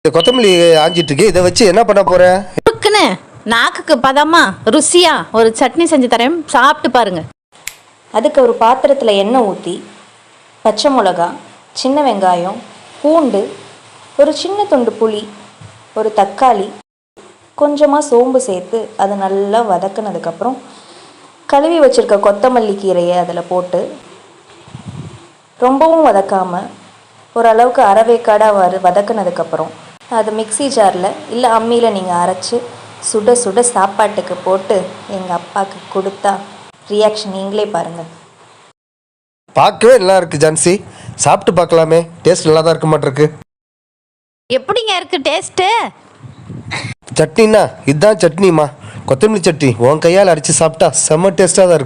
கொத்தமல்லி ஆஞ்சிட்டு இருக்கு. இதை வச்சு என்ன பண்ண போற? இருக்குன்னு நாக்குக்கு பதமா ருசியா ஒரு சட்னி செஞ்சு தரேன், சாப்பிட்டு பாருங்க. அதுக்கு ஒரு பாத்திரத்தில் எண்ணெய் ஊற்றி பச்சை மிளகா, சின்ன வெங்காயம், பூண்டு, ஒரு சின்ன துண்டு புளி, ஒரு தக்காளி, கொஞ்சமாக சோம்பு சேர்த்து அதை நல்லா வதக்குனதுக்கப்புறம் கழுவி வச்சுருக்க கொத்தமல்லி கீரையை அதில் போட்டு ரொம்பவும் வதக்காமல் ஓரளவுக்கு அரைவேக்காடாக வதக்குனதுக்கப்புறம் அது மிக்ஸி ஜாரில் இல்லை அம்மியில் நீங்கள் அரைச்சி சுட சுட சாப்பாட்டுக்கு போட்டு எங்கள் அப்பாவுக்கு கொடுத்தா ரியாக்ஷன் நீங்களே பாருங்கள். பார்க்கவே நல்லா இருக்கு ஜான்சி. சாப்பிட்டு பார்க்கலாமே. டேஸ்ட் நல்லா தான் இருக்க மாட்டிருக்கு. எப்படிங்க இருக்கு டேஸ்ட்டு? சட்னின்னா இதுதான் சட்னிமா. கொத்தமல்லி சட்னி உன் கையால் அடித்து சாப்பிட்டா செம்ம டேஸ்ட்டாக தான் இருக்கும்.